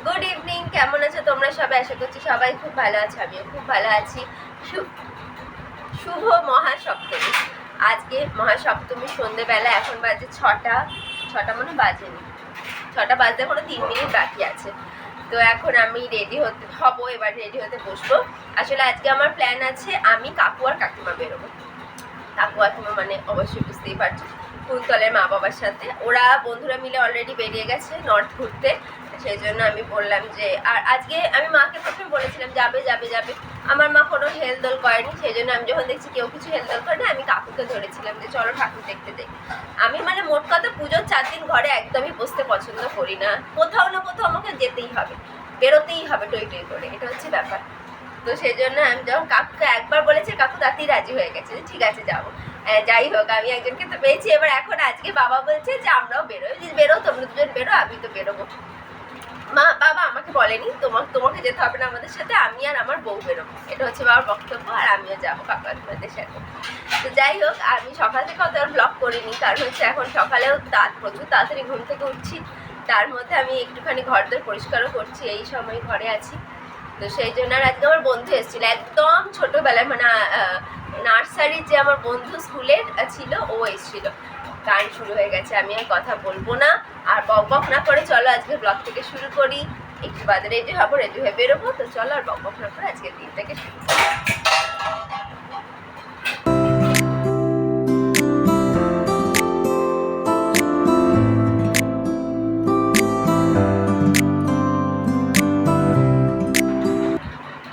Good evening, কেমন আছো তোমরা সবাই? আশা করছি সবাই খুব ভালো আছে, আমিও খুব ভালো আছি। শুভ মহাসপ্তমী। আজকে মহাসপ্তমী সন্ধ্যেবেলা, এখন বাজে ছটা মনে বাজেনি, 6টা বাজতে এখনো 3 মিনিট বাকি আছে। তো এখন আমি রেডি হবো, এবার রেডি হতে বসবো। আসলে আজকে আমার প্ল্যান আছে, আমি কাকু আর কাকিমা বেরোবো। কাকু কাকিমা মানে অবশ্যই বুঝতেই পারছো, কুলতলের মা বাবার সাথে। ওরা বন্ধুরা মিলে অলরেডি বেরিয়ে গেছে নর্থ ঘুরতে। সেই জন্য আমি বললাম যে, আর আজকে আমি মাকে প্রথমে বলেছিলাম যাবে যাবে যাবে, আমার মা কোনো হেলদোল করেনি। সেই জন্য আমি যখন দেখছি কেউ কিছু হেলদোল করে না, আমি কাকুকে ধরেছিলাম যে চলো ঠাকুর দেখতে যাই। আমি মানে মোট কথা পুজোর 4 দিন ঘরে একদমই বসতে পছন্দ করি না, কোথাও না কোথাও আমাকে যেতেই হবে, বেরোতেই হবে টই টই করে, এটা হচ্ছে ব্যাপার। তো সেই জন্য আমি যখন কাকুকে একবার বলেছি, কাকু তাতেই রাজি হয়ে গেছে, ঠিক আছে যাবো। যাই হোক, আমি একজনকে তো পেয়েছি। এবার এখন আজকে বাবা বলছে যে আমরাও বেরোই, যে বেরো, তোমরা দুজন বেরো, আমি তো বেরোবো। বাবা আমাকে বলেনি তোমাকে যেতে হবে না আমাদের সাথে, আমি আর আমার বউ বেরোবো, এটা হচ্ছে বাবার বক্তব্য। আর আমিও যাবো কাকাদের সাথে। তো যাই হোক, আমি সকাল থেকে অত ব্লগ করিনি, কারণ হচ্ছে এখন সকালেও প্রচুর তাড়াতাড়ি ঘুম থেকে উঠছি। তার মধ্যে আমি একটুখানি ঘরদোর পরিষ্কারও করছি, এই সময় ঘরে আছি। তো সেই জন্য। আর আজকে আমার বন্ধু এসেছিল, একদম ছোটোবেলায়, মানে নার্সারির যে আমার বন্ধু স্কুলের ছিল, ও এসেছিল। গান শুরু হয়ে গেছে, আমি আর কথা বলবো না, আর বক বক না করে চলো আজকে ব্লগ থেকে শুরু করি। একটু বাদে রেডি হবো, রেডি হয়ে বেরোবো। তো চলো আর বক বক না করে আজকের দিনটাকে শুরু করি।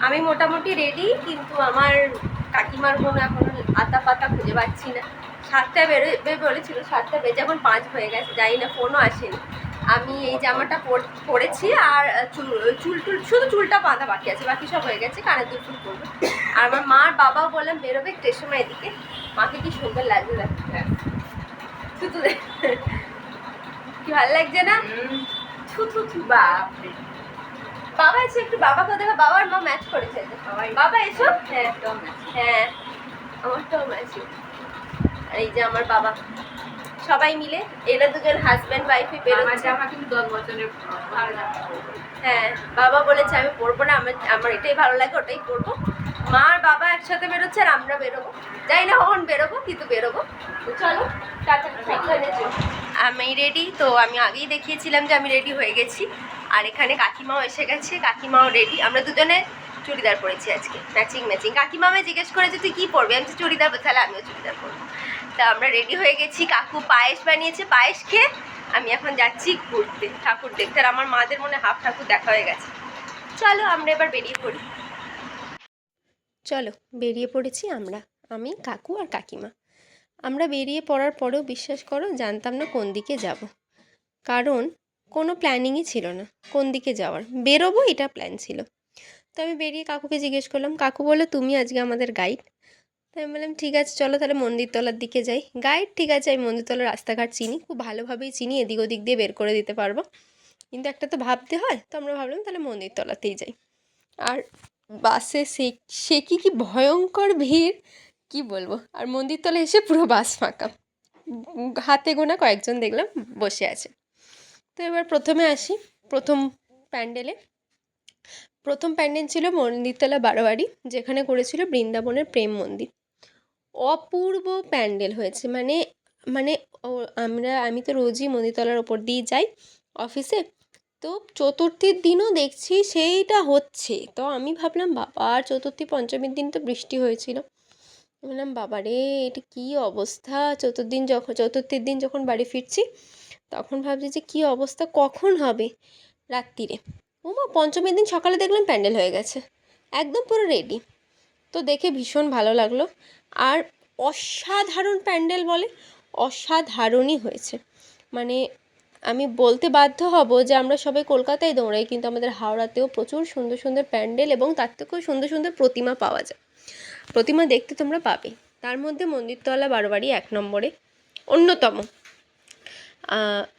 আমি মোটামুটি রেডি, কিন্তু আমার কাকিমার কোনো এখনো আতা পাতা খুঁজে পাচ্ছি না। 7টায় বেরোবে বলেছিল, 7টা বেজে এখন 5 হয়ে গেছে, জানি না, ফোনও আসেনি। আমি এই জামাটা পরেছি, আর চুল শুধু চুলটা বাঁধা বাকি আছে, বাকি সব হয়ে গেছে, কানের দুল চুল করবো। আর আমার মা আর বাবাও বললাম বেরোবে একটু সময় এদিকে। মাকে কি সুন্দর লাগছে, শুধু কি ভালো লাগছে না? বাবা এসে একটু, বাবাকে দেখা, বাবার মা ম্যাচ করেছে। বাবা এসো। হ্যাঁ আমারটাও ম্যাচ। আর এই যে আমার বাবা, সবাই মিলে এরা দুজন হাজব্যান্ড ওয়াইফে বেরোচ্ছে। হ্যাঁ, বাবা বলেছে আমি পরবো না, আমার এটাই ভালো লাগে, ওটাই পরবো। মা আর বাবা একসাথে বেরোচ্ছে, আর আমরা বেরোবো, যাই না কখন বেরোবো, কিন্তু বেরোবো। তো চলো, আমি রেডি। তো আমি আগেই দেখিয়েছিলাম যে আমি রেডি হয়ে গেছি, আর এখানে কাকিমাও এসে গেছে, কাকিমাও রেডি। আমরা দুজনে চুড়িদার পরেছি আজকে, ম্যাচিং। কাকিমা আমায় জিজ্ঞেস করেছে তুই কী পরবি, আমি চুড়িদার, তাহলে আমিও চুড়িদার পরবো। তা আমরা রেডি হয়ে গেছি। কাকু পায়েস বানিয়েছে, পায়েস খেয়ে আমি এখন যাচ্ছি ঘুরতে, ঠাকুর দেখতে। আর আমার মাদের মনে হাফ ঠাকুর দেখা হয়ে গেছে। চলো আমরা এবার বেরিয়ে পড়ি। চলো বেরিয়ে পড়েছি আমি, কাকু আর কাকিমা। আমরা বেরিয়ে পড়ার পরেও বিশ্বাস করো জানতাম না কোন দিকে যাব, কারণ কোনো প্ল্যানিংই ছিল না কোন দিকে যাওয়ার। বেরোবো এটা প্ল্যান ছিল। তো আমি বেরিয়ে কাকুকে জিজ্ঞেস করলাম, কাকু বললো তুমি আজকে আমাদের গাইড। তাই আমি বললাম ঠিক আছে চলো তাহলে মন্দিরতলার দিকে যাই। গাইড ঠিক আছে, আমি মন্দিরতলার রাস্তাঘাট চিনি, খুব ভালোভাবেই চিনি, এদিক ওদিক দিয়ে বের করে দিতে পারবো, কিন্তু একটা তো ভাবতে হয়। তো আমরা ভাবলাম তাহলে মন্দিরতলাতেই যাই। আর বাসে সে কি ভয়ঙ্কর ভিড়, কি বলবো। আর মন্দিরতলা এসে পুরো বাস ফাঁকা, হাতে গোনা কয়েকজন দেখলাম বসে আছে। তো এবার প্রথমে আসি, প্রথম প্যান্ডেল ছিল মন্দিরতলা বারোয়ারি, যেখানে করেছিল বৃন্দাবনের প্রেম মন্দির। অপূর্ব প্যান্ডেল হয়েছে, মানে আমি তো রোজই মন্দিরতলার ওপর দিয়ে যাই অফিসে। তো চতুর্থীর দিনও দেখছি সেইটা হচ্ছে। তো আমি ভাবলাম বাবা, আর চতুর্থী পঞ্চমীর দিন তো বৃষ্টি হয়েছিল, বললাম বাবা রে এটা কী অবস্থা। চতুর্থীর দিন যখন বাড়ি ফিরছি তখন ভাবছি যে কী অবস্থা, কখন হবে রাত্রিরে। পঞ্চমীর দিন সকালে দেখলাম প্যান্ডেল হয়ে গেছে, একদম পুরো রেডি। তো দেখে ভীষণ ভালো লাগলো। আর অসাধারণ প্যান্ডেল, বলে অসাধারণই হয়েছে। মানে আমি বলতে বাধ্য হব যে আমরা সবাই কলকাতায় দৌড়াই, কিন্তু আমাদের হাওড়াতেও প্রচুর সুন্দর সুন্দর প্যান্ডেল এবং তার থেকেও সুন্দর সুন্দর প্রতিমা পাওয়া যায়। প্রতিমা দেখতে তোমরা পাবে, তার মধ্যে মন্দিরতলা বারোয়ারি 1 নম্বরে অন্যতম।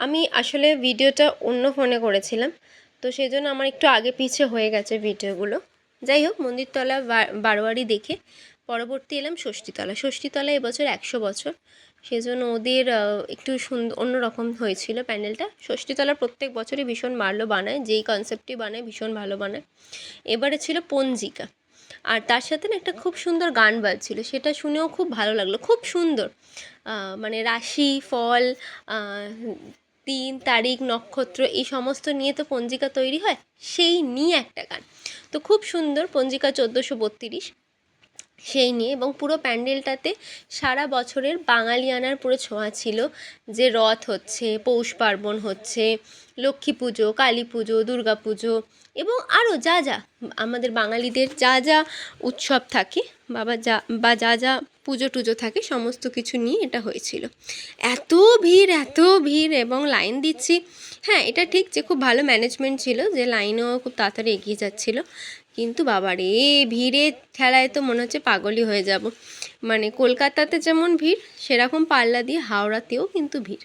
আমি আসলে ভিডিওটা অন্য ফোনে করেছিলাম, তো সেই জন্য আমার একটু আগে পিছে হয়ে গেছে ভিডিওগুলো। যাই হোক, মন্দিরতলা বারোয়ারি দেখে পরবর্তী এলাম ষষ্ঠীতলা। ষষ্ঠীতলা এবছর 100 বছর। সেজন্য ওদের একটু সুন্দর অন্যরকম হয়েছিল প্যান্ডেলটা। ষষ্ঠীতলা প্রত্যেক বছরই ভীষণ ভালো বানায়, যেই কনসেপ্টই বানায় ভীষণ ভালো বানায়। এবারে ছিল পঞ্জিকা, আর তার সাথে না একটা খুব সুন্দর গান বাজছিল, সেটা শুনেও খুব ভালো লাগলো, খুব সুন্দর। মানে রাশি ফল, দিন তারিখ নক্ষত্র এই সমস্ত নিয়ে তো পঞ্জিকা তৈরি হয়, সেই নিয়ে একটা গান। তো খুব সুন্দর পঞ্জিকা 1432 সেই নিয়ে, এবং পুরো প্যান্ডেলটাতে সারা বছরের বাঙালিয়ানার পুরো ছোঁয়া ছিল। যে রথ হচ্ছে, পৌষ পার্বণ হচ্ছে, লক্ষ্মী পুজো, কালী পুজো, দুর্গা পুজো, এবং আরও যা যা আমাদের বাঙালিদের যা যা উৎসব থাকে বা যা যা পুজো টুজো থাকে সমস্ত কিছু নিয়ে এটা হয়েছিল। এত ভিড় এবং লাইন দিচ্ছি। হ্যাঁ, এটা ঠিক যে খুব ভালো ম্যানেজমেন্ট ছিল, যে লাইনও খুব তাড়াতাড়ি এগিয়ে যাচ্ছিলো। কিন্তু বাবা রে, ভিড়ের ঠেলায় তো মনে হচ্ছে পাগলই হয়ে যাব। মানে কলকাতাতে যেমন ভিড়, সেরকম পাল্লা দিয়ে হাওড়াতেও কিন্তু ভিড়।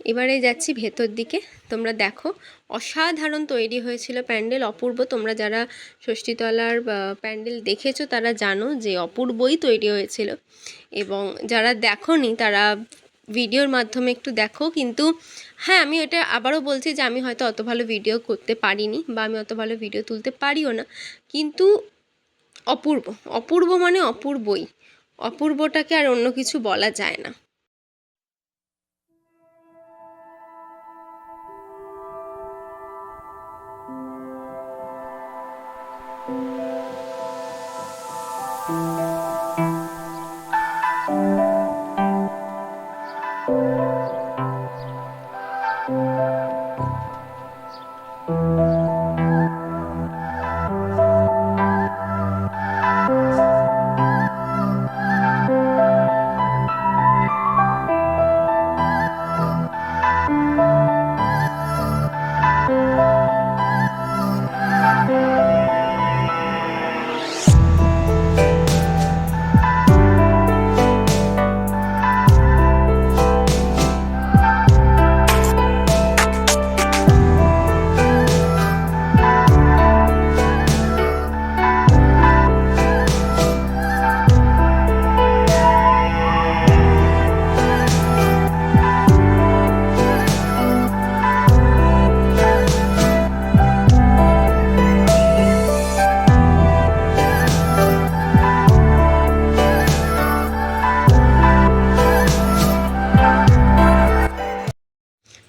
এবারে যাচ্ছি ভেতর দিকে, তোমরা দেখো। অসাধারণ তৈরি হয়েছিল প্যান্ডেল, অপূর্ব। তোমরা যারা ষষ্ঠীতলার প্যান্ডেল দেখেছো তারা জানো যে অপূর্বই তৈরি হয়েছিল, এবং যারা দেখোনি তারা ভিডিওর মাধ্যমে একটু দেখো। কিন্তু হ্যাঁ, আমি এটা আবারও বলছি যে আমি হয়তো অত ভালো ভিডিও করতে পারিনি, বা আমি অত ভালো ভিডিও তুলতে পারিও না, কিন্তু অপূর্ব, অপূর্ব মানে অপূর্বই। অপূর্বটাকে আর অন্য কিছু বলা যায় না।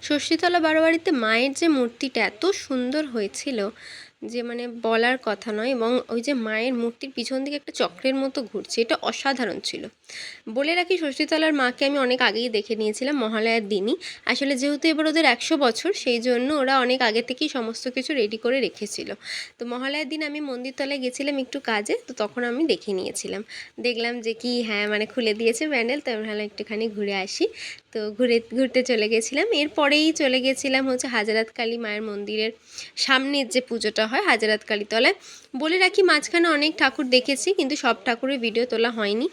ষষ্ঠীতলা বারোয়ারিতে মায়ের যে মূর্তিটা এত সুন্দর হয়েছিল যে মানে বলার কথা নয়, এবং ওই যে মায়ের মূর্তির পিছন দিকে একটা চক্রের মতো ঘুরছে, এটা অসাধারণ ছিল। বলে রাখি, ষষ্ঠীতলার মাকে আমি অনেক আগেই দেখে নিয়েছিলাম, মহালয়ার দিনই। আসলে যেহেতু এবার ওদের 100 বছর, সেই জন্য ওরা অনেক আগে থেকেই সমস্ত কিছু রেডি করে রেখেছিল। তো মহালয়ার দিন আমি মন্দিরতলায় গেছিলাম একটু কাজে, তো তখন আমি দেখে নিয়েছিলাম। দেখলাম যে কি, হ্যাঁ মানে খুলে দিয়েছে প্যান্ডেল, তো আমি ভাবলাম একটুখানি ঘুরে আসি। তো ঘুরতে চলে গেছিলাম। এরপরেই চলে গেছিলাম হচ্ছে হাজারাত কালী মায়ের মন্দিরের সামনের যে পুজোটা হয় হাজারাত কালী তলায়। বলে রাখি, মাঝখানে অনেক ঠাকুর দেখেছি, কিন্তু সব ঠাকুরের ভিডিও তোলা হয়নি।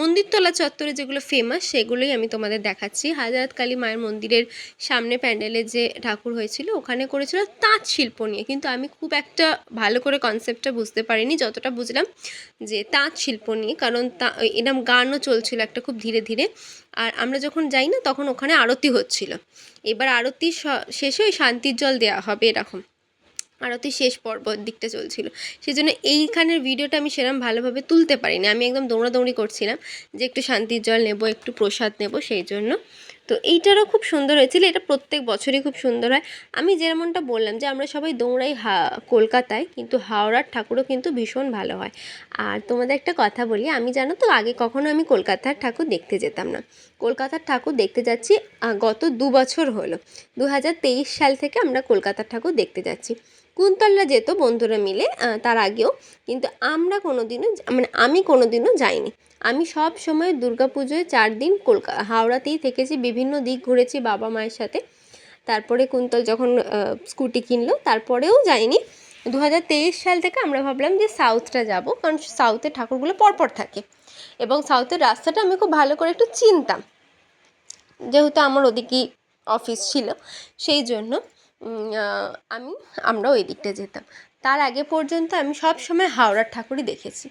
মন্দিরতলা চত্বরে যেগুলো ফেমাস সেগুলোই আমি তোমাদের দেখাচ্ছি। হাজারাত কালী মায়ের মন্দিরের সামনে প্যান্ডেলের যে ঠাকুর হয়েছিল ওখানে করেছিল তাঁত শিল্প নিয়ে, কিন্তু আমি খুব একটা ভালো করে কনসেপ্টটা বুঝতে পারিনি। যতটা বুঝলাম যে তাঁত শিল্প নিয়ে, কারণ এরম গানও চলছিল একটা খুব ধীরে ধীরে। আর আমরা যখন যাই না তখন ওখানে আরতি হচ্ছিল। এবার আরতি শেষে ওই শান্তির জল দেওয়া হবে এরকম, আরতি শেষ পর্বর দিকটা চলছিল। সেই জন্য এইখানের ভিডিওটা আমি সেরকম ভালোভাবে তুলতে পারিনি। আমি একদম দৌড়াদৌড়ি করছিলাম যে একটু শান্তির জল নেব, একটু প্রসাদ নেব, সেই জন্য। তো এইটারও খুব সুন্দর হয়েছিল, এটা প্রত্যেক বছরই খুব সুন্দর হয়। আমি যেমনটা বললাম যে আমরা সবাই দৌড়াই কলকাতায়, কিন্তু হাওড়ার ঠাকুরও কিন্তু ভীষণ ভালো হয়। আর তোমাদের একটা কথা বলি, আমি জানো তো আগে কখনো আমি কলকাতার ঠাকুর দেখতে যেতাম না। কলকাতার ঠাকুর দেখতে যাচ্ছি গত 2 বছর হলো। 2023 সাল থেকে আমরা কলকাতার ঠাকুর দেখতে যাচ্ছি। কুন্তলরা যেত বন্ধুরা মিলে তার আগেও, কিন্তু আমরা কোনোদিনও মানে আমি কোনোদিনও যাইনি। আমি সব সময় দুর্গাপুজোয় 4 দিন হাওড়াতেই থেকেছি, বিভিন্ন দিক ঘুরেছি বাবা মায়ের সাথে। তারপরে কুন্তল যখন স্কুটি কিনলো তারপরেও যাইনি। 2023 সাল থেকে আমরা ভাবলাম যে সাউথটা যাব, কারণ সাউথের ঠাকুরগুলো পরপর থাকে, এবং সাউথের রাস্তাটা আমি খুব ভালো করে একটু চিনতাম, যেহেতু আমার ওদিকেই অফিস ছিল, সেই জন্য আমরাও এই দিকটা যেতাম। তার আগে পর্যন্ত আমি সব সময় হাওড়ার ঠাকুরই দেখেছি।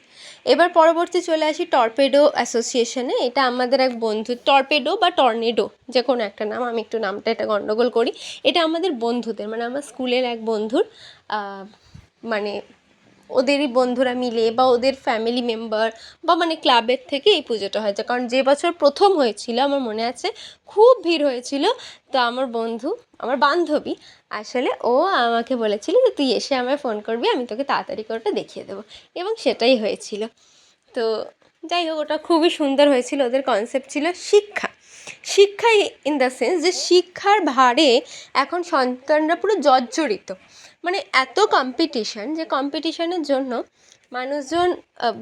এবার পরবর্তী চলে আসি টর্পেডো অ্যাসোসিয়েশনে। এটা আমাদের এক বন্ধু, টর্পেডো বা টর্নেডো যে কোনো একটা নাম, আমি একটু নামটা এটা গণ্ডগোল করি। এটা আমাদের বন্ধুদের, মানে আমার স্কুলের এক বন্ধুর মানে ওদেরই বন্ধুরা মিলে বা ওদের ফ্যামিলি মেম্বার বা মানে ক্লাবের থেকে এই পুজোটা হয়েছে। কারণ যে বছর প্রথম হয়েছিল আমার মনে আছে খুব ভিড় হয়েছিল। তো আমার বন্ধু, আমার বান্ধবী আসলে, ও আমাকে বলেছিল যে তুই এসে আমায় ফোন করবি, আমি তোকে তাড়াতাড়ি করে ওটা দেখিয়ে দেবো, এবং সেটাই হয়েছিল। তো যাই হোক, ওটা খুবই সুন্দর হয়েছিল। ওদের কনসেপ্ট ছিল শিক্ষা, শিক্ষা ইন দ্য সেন্স যে শিক্ষার ভারে এখন সন্তানরা পুরো জর্জরিত। মানে এত কম্পিটিশন, যে কম্পিটিশনের জন্য মানুষজন,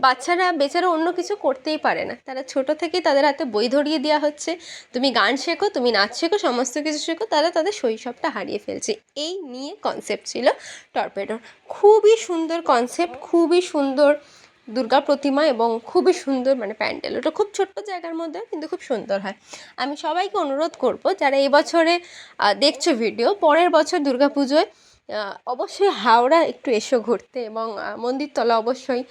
বাচ্চারা বেচারা অন্য কিছু করতেই পারে না। তারা ছোট থেকেই তাদের হাতে বই ধরিয়ে দেওয়া হচ্ছে, তুমি গান শেখো, তুমি নাচ শেখো, সমস্ত কিছু শেখো। তারা তাদের শৈশবটা হারিয়ে ফেলছে। এই নিয়ে কনসেপ্ট ছিল টর্পেডোর। খুবই সুন্দর কনসেপ্ট, খুবই সুন্দর দুর্গা প্রতিমা এবং খুবই সুন্দর মানে প্যান্ডেল। ওটা খুব ছোট্ট জায়গার মধ্যে কিন্তু খুব সুন্দর হয়। আমি সবাইকে অনুরোধ করব, যারা এই বছরে দেখছো ভিডিও, পরের বছর দুর্গাপুজোয় অবশ্যই হাওড়া একটু এসো ঘুরতে, এবং মন্দিরতলা অবশ্যই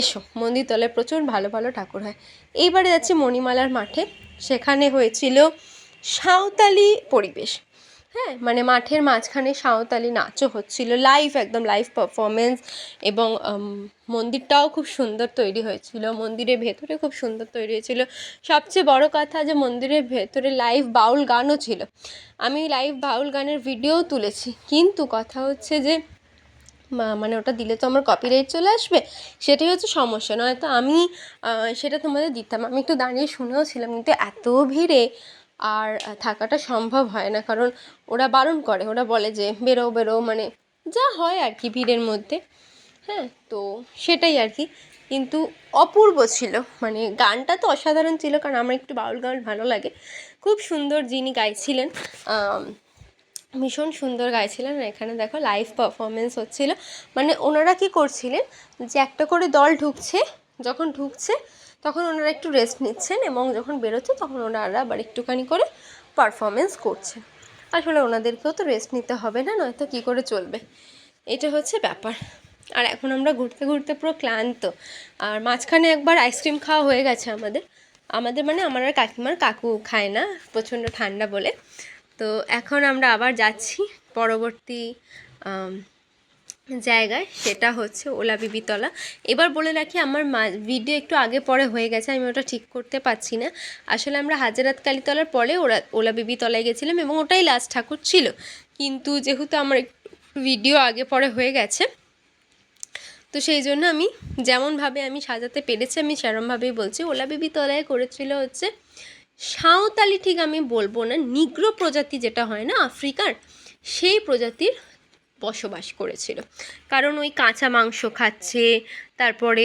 এসো। মন্দিরতলায় প্রচুর ভালো ভালো ঠাকুর হয়। এইবারে যাচ্ছি মণিমালার মাঠে। সেখানে হয়েছিল সাঁওতালি পরিবেশ। হ্যাঁ, মানে মাঠের মাঝখানে সাঁওতালি নাচও হচ্ছিল, লাইভ, একদম লাইভ পারফরমেন্স। এবং মন্দিরটাও খুব সুন্দর তৈরি হয়েছিল, মন্দিরের ভেতরে খুব সুন্দর তৈরি হয়েছিল। সবচেয়ে বড় কথা যে মন্দিরের ভেতরে লাইভ বাউল গানও ছিল। আমি লাইভ বাউল গানের ভিডিওও তুলেছি, কিন্তু কথা হচ্ছে যে মানে ওটা দিলে তো আমার কপিরাইট চলে আসবে, সেটাই হচ্ছে সমস্যা। নয়তো আমি সেটা তোমাদের দিতাম। আমি একটু দাঁড়িয়ে শুনেও ছিলাম, কিন্তু এত ভিড়ে আর থাকাটা সম্ভব হয় না। কারণ ওরা বারণ করে, ওরা বলে যে বেরো বেরো, মানে যা হয় আর কি ভিড়ের মধ্যে। হ্যাঁ, তো সেটাই আর কি। কিন্তু অপূর্ব ছিল, মানে গানটা তো অসাধারণ ছিল, কারণ আমার একটু বাউল গান ভালো লাগে। খুব সুন্দর যিনি গাইছিলেন, ভীষণ সুন্দর গাইছিলেন। আর এখানে দেখো লাইভ পারফরমেন্স হচ্ছিল। মানে ওনারা কী করছিলেন, যে একটা করে দল ঢুকছে, যখন ঢুকছে তখন ওনারা একটু রেস্ট নিচ্ছেন, এবং যখন বেরোচ্ছে তখন ওনারা আবার একটুখানি করে পারফরমেন্স করছেন। আসলে ওনাদেরকেও তো রেস্ট নিতে হবে না, নয়তো কী করে চলবে, এটা হচ্ছে ব্যাপার। আর এখন আমরা ঘুরতে ঘুরতে পুরো ক্লান্ত। আর মাঝখানে একবার আইসক্রিম খাওয়া হয়ে গেছে আমাদের, মানে আমার আর কাকিমার, কাকু খায় না প্রচণ্ড ঠান্ডা বলে। তো এখন আমরা আবার যাচ্ছি পরবর্তী জায়গায়, সেটা হচ্ছে ওলা বিবিতলা। এবার বলে রাখি, আমার ভিডিও একটু আগে পরে হয়ে গেছে, আমি ওটা ঠিক করতে পারছি না। আসলে আমরা হাজারাত কালীতলার পরে ওলা বিবিতলায় গেছিলাম, এবং ওটাই লাস্ট ঠাকুর ছিল। কিন্তু যেহেতু আমার ভিডিও আগে পরে হয়ে গেছে, তো সেই জন্য আমি যেমনভাবে আমি সাজাতে পেরেছি আমি সেরমভাবেই বলছি। ওলা বিবিতলায় করেছিল হচ্ছে সাঁওতালি, ঠিক আমি বলবো না, নিগ্রো প্রজাতি যেটা হয় না আফ্রিকার, সেই প্রজাতির বসবাস করেছিল। কারণ ওই কাঁচা মাংস খাচ্ছে, তারপরে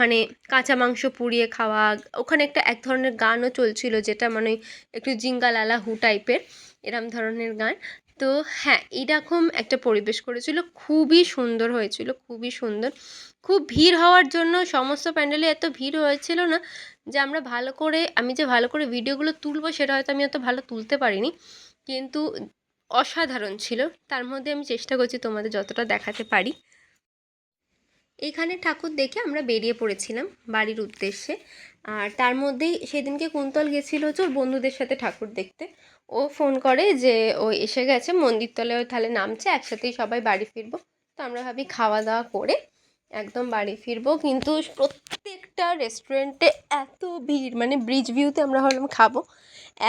মানে কাঁচা মাংস পুড়িয়ে খাওয়া। ওখানে এক ধরনের গানও চলছিল, যেটা মানে একটু জিঙ্গালালা হু টাইপের, এরম ধরনের গান। তো হ্যাঁ, এইরকম একটা পরিবেশ করেছিল, খুবই সুন্দর হয়েছিল, খুবই সুন্দর। খুব ভিড় হওয়ার জন্য সমস্ত প্যান্ডেলে এত ভিড় হয়েছিল না, যে আমি যে ভালো করে ভিডিওগুলো তুলবো সেটা হয়তো আমি অত ভালো তুলতে পারিনি, কিন্তু অসাধারণ ছিল। তার মধ্যে আমি চেষ্টা করছি তোমাদের যতটা দেখাতে পারি। এইখানে ঠাকুর দেখে আমরা বেরিয়ে পড়েছিলাম বাড়ির উদ্দেশ্যে। আর তার মধ্যেই সেদিনকে কুন্তল গেছিলো হচ্ছে ওর বন্ধুদের সাথে ঠাকুর দেখতে। ও ফোন করে যে ও এসে গেছে মন্দিরতলায়, তাহলে নামছে, একসাথেই সবাই বাড়ি ফিরবো। তো আমরা ভাবি খাওয়া দাওয়া করে একদম বাড়ি ফিরবো, কিন্তু প্রত্যেকটা রেস্টুরেন্টে এত ভিড়, মানে ব্রিজ ভিউতে আমরা ভাবলাম খাবো,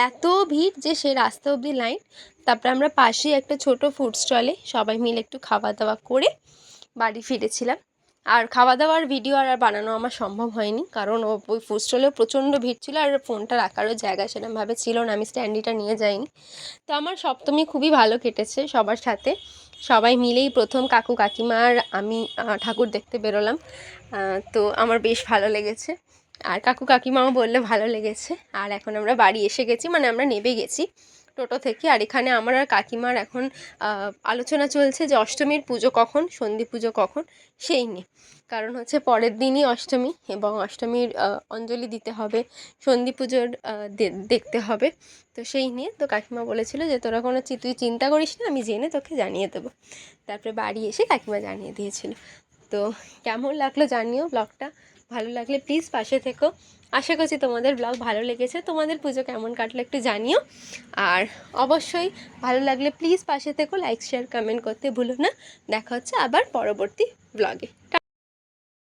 এত ভিড় যে সে রাস্তা অবধি লাইন। তারপরে আমরা পাশেই একটা ছোট ফুড স্টলে সবাই মিলে একটু খাওয়া দাওয়া করে বাড়ি ফিরেছিলাম। আর খাওয়া দাওয়ার ভিডিও আর বানানো আমার সম্ভব হয়নি, কারণ ওই ফুড স্টলেও প্রচণ্ড ভিড় ছিল, আর ফোনটা রাখারও জায়গা সেরকমভাবে ছিল না, আমি স্ট্যান্ডিটা নিয়ে যাইনি। তো আমার সপ্তমী খুবই ভালো কেটেছে সবার সাথে, সবাই মিলেই প্রথম কাকু কাকিমা আর আমি ঠাকুর দেখতে বেরোলাম। তো আমার বেশ ভালো লেগেছে, আর কাকু কাকিমাও বললে ভালো লেগেছে। আর এখন আমরা বাড়ি এসে গেছি, মানে আমরা নেমে গেছি টোটো থেকে। আর এখানে আমার আর কাকিমার এখন আলোচনা চলছে যে অষ্টমীর পুজো কখন, সন্ধি পুজো কখন, সেই নিয়ে। কারণ হচ্ছে পরের দিনই অষ্টমী, এবং অষ্টমীর অঞ্জলি দিতে হবে, সন্ধি পুজোর দেখতে হবে। তো সেই নিয়ে তো কাকিমা বলেছিল যে তোরা কোনো তুই চিন্তা করিস না, আমি জেনে তোকে জানিয়ে দেবো। তারপরে বাড়ি এসে কাকিমা জানিয়ে দিয়েছিল। তো কেমন লাগলো জানিও ব্লগটা, ভালো লাগলে প্লিজ পাশে থেকো। আশা করছি তোমাদের ব্লগ ভালো লেগেছে, তোমাদের পুজো কেমন কাটলো একটু জানিও। আর অবশ্যই ভালো লাগলে প্লিজ পাশে থেকো, লাইক শেয়ার কমেন্ট করতে ভুলো না। দেখা হচ্ছে আবার পরবর্তী ব্লগে।